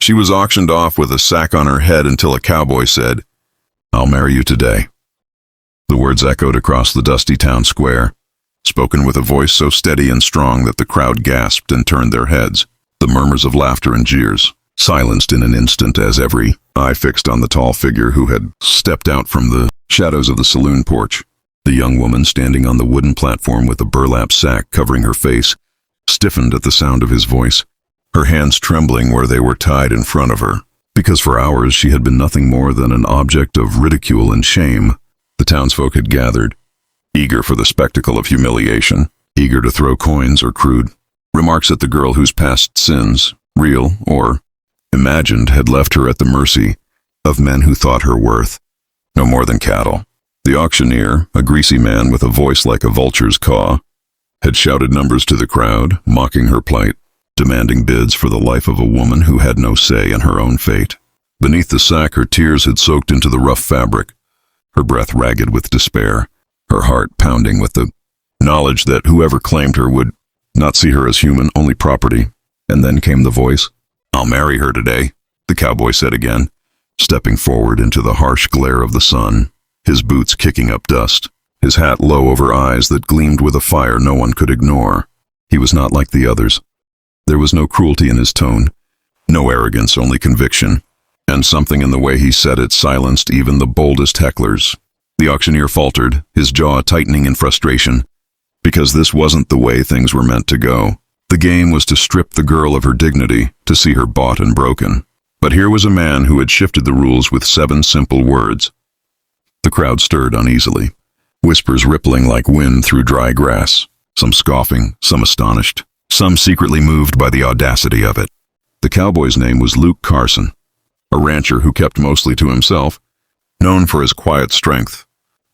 She was auctioned off with a sack on her head until a cowboy said, "I'll marry you today." The words echoed across the dusty town square, spoken with a voice so steady and strong that the crowd gasped and turned their heads. The murmurs of laughter and jeers silenced in an instant as every eye fixed on the tall figure who had stepped out from the shadows of the saloon porch. The young woman standing on the wooden platform with a burlap sack covering her face stiffened at the sound of his voice, her hands trembling where they were tied in front of her, because for hours she had been nothing more than an object of ridicule and shame. The townsfolk had gathered, eager for the spectacle of humiliation, eager to throw coins or crude remarks at the girl whose past sins, real or imagined, had left her at the mercy of men who thought her worth no more than cattle. The auctioneer, a greasy man with a voice like a vulture's caw, had shouted numbers to the crowd, mocking her plight, demanding bids for the life of a woman who had no say in her own fate. Beneath the sack, her tears had soaked into the rough fabric, her breath ragged with despair, her heart pounding with the knowledge that whoever claimed her would not see her as human, only property. And then came the voice. "I'll marry her today," the cowboy said again, stepping forward into the harsh glare of the sun, his boots kicking up dust, his hat low over eyes that gleamed with a fire no one could ignore. He was not like the others. There was no cruelty in his tone, no arrogance, only conviction, and something in the way he said it silenced even the boldest hecklers. The auctioneer faltered, his jaw tightening in frustration, because this wasn't the way things were meant to go. The game was to strip the girl of her dignity, to see her bought and broken. But here was a man who had shifted the rules with 7 simple words. The crowd stirred uneasily, whispers rippling like wind through dry grass, some scoffing, some astonished, some secretly moved by the audacity of it. The cowboy's name was Luke Carson, a rancher who kept mostly to himself, known for his quiet strength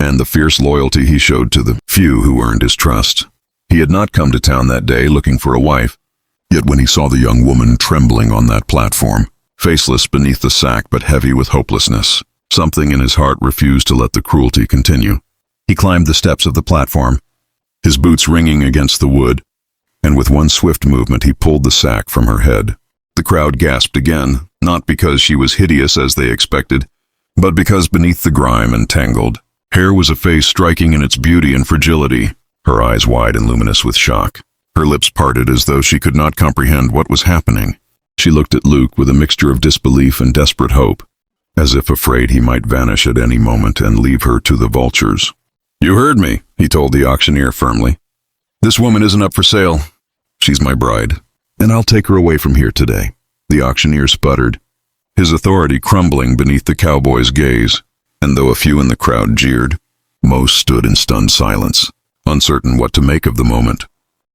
and the fierce loyalty he showed to the few who earned his trust. He had not come to town that day looking for a wife, yet when he saw the young woman trembling on that platform, faceless beneath the sack but heavy with hopelessness, something in his heart refused to let the cruelty continue. He climbed the steps of the platform, his boots ringing against the wood, and with one swift movement he pulled the sack from her head. The crowd gasped again, not because she was hideous as they expected, but because beneath the grime and tangled hair was a face striking in its beauty and fragility, her eyes wide and luminous with shock, her lips parted as though she could not comprehend what was happening. She looked at Luke with a mixture of disbelief and desperate hope, as if afraid he might vanish at any moment and leave her to the vultures. "You heard me," he told the auctioneer firmly. "This woman isn't up for sale. She's my bride, and I'll take her away from here today." The auctioneer sputtered, his authority crumbling beneath the cowboy's gaze, and though a few in the crowd jeered, most stood in stunned silence, uncertain what to make of the moment.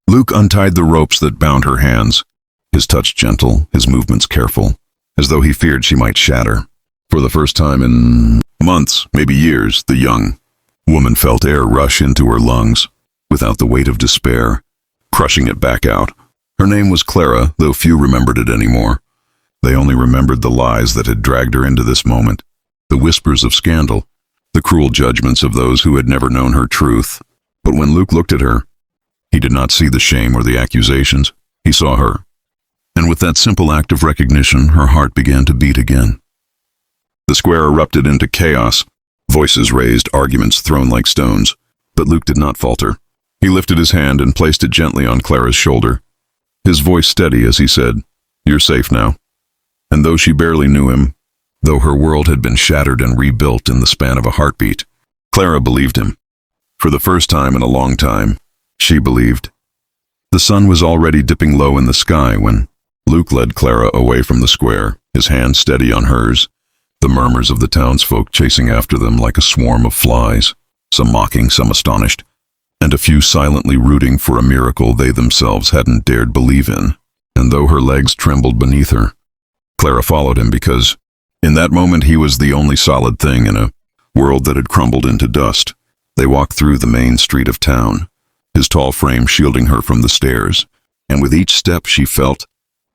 Luke untied the ropes that bound her hands, his touch gentle, his movements careful, as though he feared she might shatter. For the first time in months, maybe years, the young woman felt air rush into her lungs, without the weight of despair, crushing it back out. Her name was Clara, though few remembered it anymore. They only remembered the lies that had dragged her into this moment, the whispers of scandal, the cruel judgments of those who had never known her truth. But when Luke looked at her, he did not see the shame or the accusations. He saw her. And with that simple act of recognition, her heart began to beat again. The square erupted into chaos, voices raised, arguments thrown like stones. But Luke did not falter. He lifted his hand and placed it gently on Clara's shoulder, his voice steady as he said, "You're safe now." And though she barely knew him, though her world had been shattered and rebuilt in the span of a heartbeat, Clara believed him. For the first time in a long time, she believed. The sun was already dipping low in the sky when Luke led Clara away from the square, his hand steady on hers, the murmurs of the townsfolk chasing after them like a swarm of flies, some mocking, some astonished, and a few silently rooting for a miracle they themselves hadn't dared believe in. And though her legs trembled beneath her, Clara followed him because, in that moment, he was the only solid thing in a world that had crumbled into dust. They walked through the main street of town, his tall frame shielding her from the stairs, and with each step she felt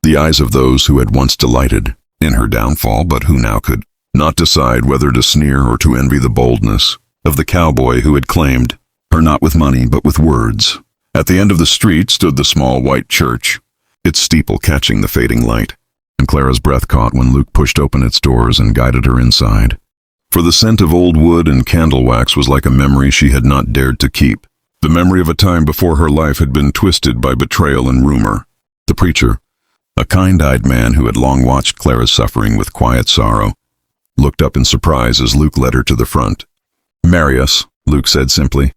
the eyes of those who had once delighted in her downfall, but who now could not decide whether to sneer or to envy the boldness of the cowboy who had claimed her not with money but with words. At the end of the street stood the small white church, its steeple catching the fading light. and Clara's breath caught when Luke pushed open its doors and guided her inside. For the scent of old wood and candle wax was like a memory she had not dared to keep, the memory of a time before her life had been twisted by betrayal and rumor. The preacher, a kind-eyed man who had long watched Clara's suffering with quiet sorrow, looked up in surprise as Luke led her to the front. "Marry us," Luke said simply,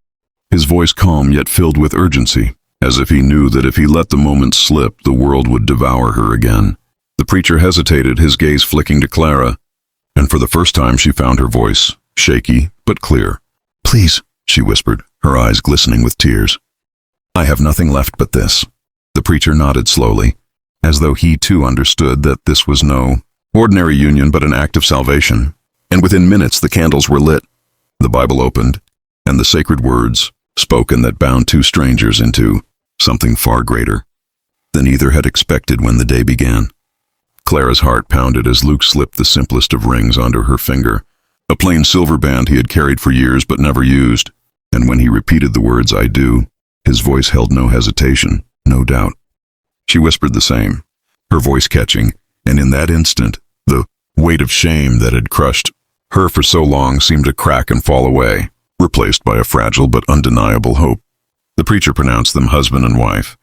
his voice calm yet filled with urgency, as if he knew that if he let the moment slip, the world would devour her again. The preacher hesitated, his gaze flicking to Clara, and for the first time she found her voice, shaky but clear. "Please," she whispered, her eyes glistening with tears. "I have nothing left but this." The preacher nodded slowly, as though he too understood that this was no ordinary union but an act of salvation, and within minutes the candles were lit, the Bible opened, and the sacred words spoken that bound two strangers into something far greater than either had expected when the day began. Clara's heart pounded as Luke slipped the simplest of rings onto her finger, a plain silver band he had carried for years but never used, and when he repeated the words, "I do," his voice held no hesitation, no doubt. She whispered the same, her voice catching, and in that instant, the weight of shame that had crushed her for so long seemed to crack and fall away, replaced by a fragile but undeniable hope. The preacher pronounced them husband and wife,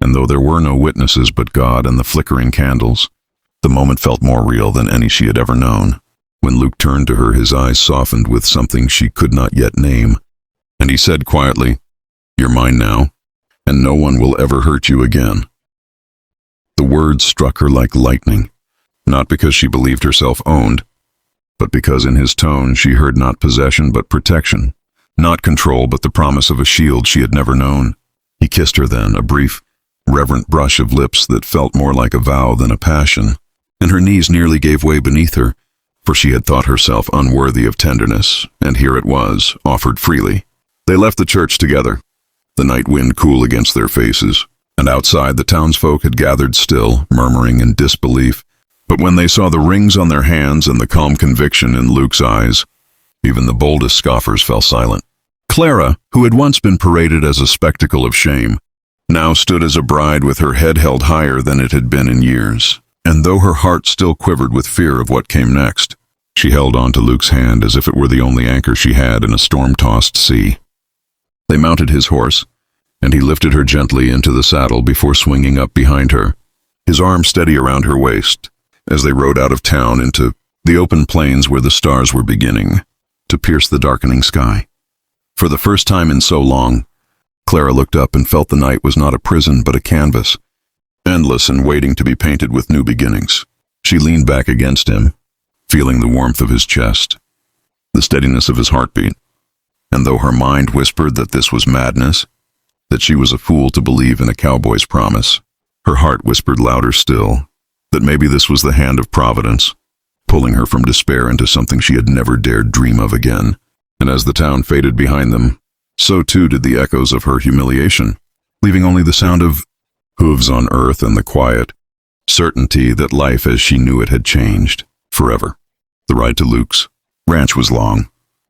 and though there were no witnesses but God and the flickering candles, the moment felt more real than any she had ever known. When Luke turned to her, his eyes softened with something she could not yet name, and he said quietly, "You're mine now, and no one will ever hurt you again." The words struck her like lightning, not because she believed herself owned, but because in his tone she heard not possession but protection, not control but the promise of a shield she had never known. He kissed her then, a brief, reverent brush of lips that felt more like a vow than a passion, and her knees nearly gave way beneath her, for she had thought herself unworthy of tenderness, and here it was, offered freely. They left the church together, the night wind cool against their faces, and outside the townsfolk had gathered still, murmuring in disbelief. But when they saw the rings on their hands and the calm conviction in Luke's eyes, even the boldest scoffers fell silent. Clara, who had once been paraded as a spectacle of shame, now stood as a bride with her head held higher than it had been in years, and though her heart still quivered with fear of what came next, she held on to Luke's hand as if it were the only anchor she had in a storm-tossed sea. They mounted his horse, and he lifted her gently into the saddle before swinging up behind her, his arm steady around her waist, as they rode out of town into the open plains where the stars were beginning to pierce the darkening sky. For the first time in so long, Clara looked up and felt the night was not a prison but a canvas, endless and waiting to be painted with new beginnings. She leaned back against him, feeling the warmth of his chest, the steadiness of his heartbeat, and though her mind whispered that this was madness, that she was a fool to believe in a cowboy's promise, her heart whispered louder still that maybe this was the hand of Providence, pulling her from despair into something she had never dared dream of again. And as the town faded behind them, so too did the echoes of her humiliation, leaving only the sound of hooves on earth and the quiet certainty that life as she knew it had changed forever. The ride to Luke's ranch was long,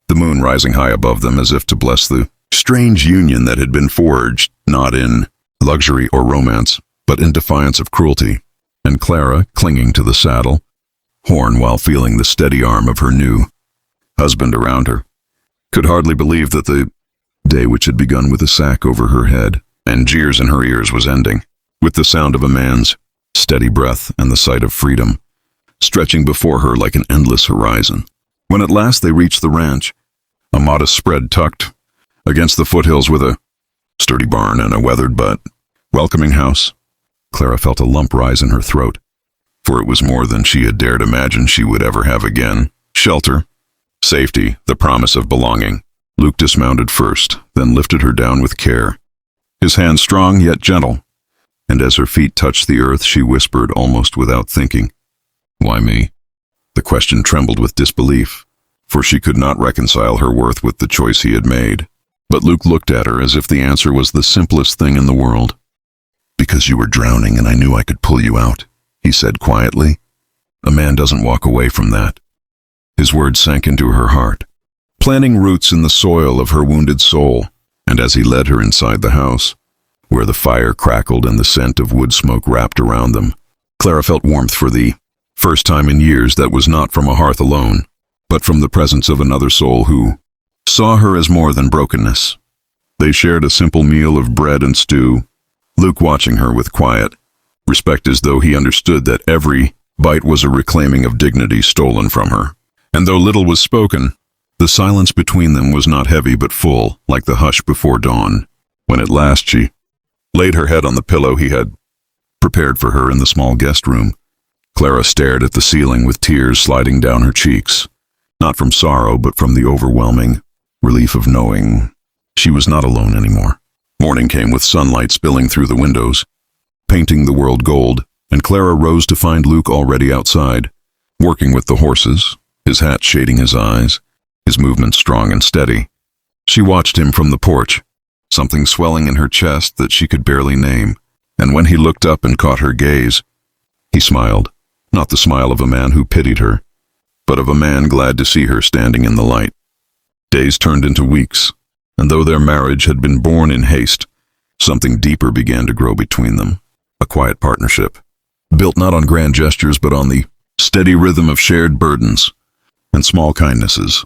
the moon rising high above them as if to bless the strange union that had been forged, not in luxury or romance, but in defiance of cruelty, and Clara, clinging to the saddle, horn while feeling the steady arm of her new husband around her, could hardly believe that the day which had begun with a sack over her head and jeers in her ears was ending, with the sound of a man's steady breath and the sight of freedom stretching before her like an endless horizon. When at last they reached the ranch, a modest spread tucked against the foothills with a sturdy barn and a weathered but welcoming house, Clara felt a lump rise in her throat, for it was more than she had dared imagine she would ever have again. Shelter, safety, the promise of belonging. Luke dismounted first, then lifted her down with care, his hand strong yet gentle, and as her feet touched the earth she whispered almost without thinking, "Why me?" The question trembled with disbelief, for she could not reconcile her worth with the choice he had made. But Luke looked at her as if the answer was the simplest thing in the world. "Because you were drowning and I knew I could pull you out," he said quietly. "A man doesn't walk away from that." His words sank into her heart, planting roots in the soil of her wounded soul, and as he led her inside the house, where the fire crackled and the scent of wood smoke wrapped around them, Clara felt warmth for the first time in years that was not from a hearth alone, but from the presence of another soul who saw her as more than brokenness. They shared a simple meal of bread and stew, Luke watching her with quiet respect as though he understood that every bite was a reclaiming of dignity stolen from her. And though little was spoken, the silence between them was not heavy but full, like the hush before dawn. When at last she laid her head on the pillow he had prepared for her in the small guest room, Clara stared at the ceiling with tears sliding down her cheeks, not from sorrow but from the overwhelming relief of knowing she was not alone anymore. Morning came with sunlight spilling through the windows, painting the world gold, and Clara rose to find Luke already outside, working with the horses, his hat shading his eyes, his movements strong and steady. She watched him from the porch, something swelling in her chest that she could barely name, and when he looked up and caught her gaze, he smiled, not the smile of a man who pitied her, but of a man glad to see her standing in the light. Days turned into weeks, and though their marriage had been born in haste, something deeper began to grow between them, a quiet partnership, built not on grand gestures but on the steady rhythm of shared burdens and small kindnesses.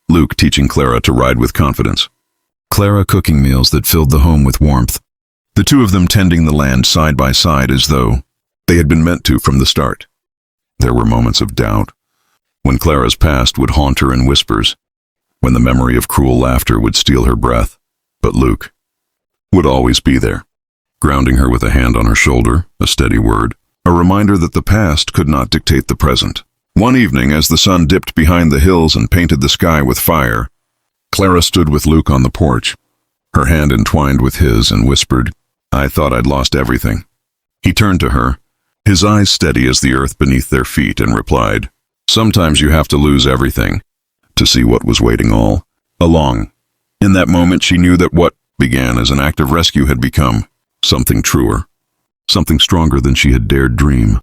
Luke teaching Clara to ride with confidence, Clara cooking meals that filled the home with warmth, the two of them tending the land side by side as though they had been meant to from the start. There were moments of doubt, when Clara's past would haunt her in whispers, when the memory of cruel laughter would steal her breath, but Luke would always be there, grounding her with a hand on her shoulder, a steady word, a reminder that the past could not dictate the present. One evening, as the sun dipped behind the hills and painted the sky with fire, Clara stood with Luke on the porch, her hand entwined with his, and whispered, "I thought I'd lost everything." He turned to her, his eyes steady as the earth beneath their feet, and replied, "Sometimes you have to lose everything to see what was waiting all along." In that moment she knew that what began as an act of rescue had become something truer, something stronger than she had dared dream.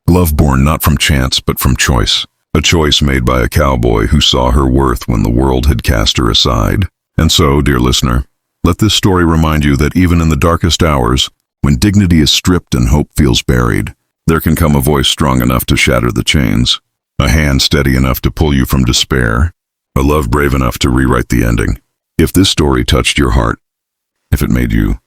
Love born not from chance but from choice, a choice made by a cowboy who saw her worth when the world had cast her aside. And so, dear listener, let this story remind you that even in the darkest hours, when dignity is stripped and hope feels buried, there can come a voice strong enough to shatter the chains, a hand steady enough to pull you from despair, a love brave enough to rewrite the ending. If this story touched your heart, if it made you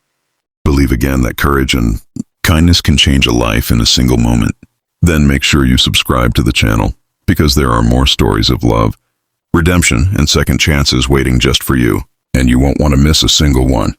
believe again that courage and kindness can change a life in a single moment, then make sure you subscribe to the channel, because there are more stories of love, redemption, and second chances waiting just for you, and you won't want to miss a single one.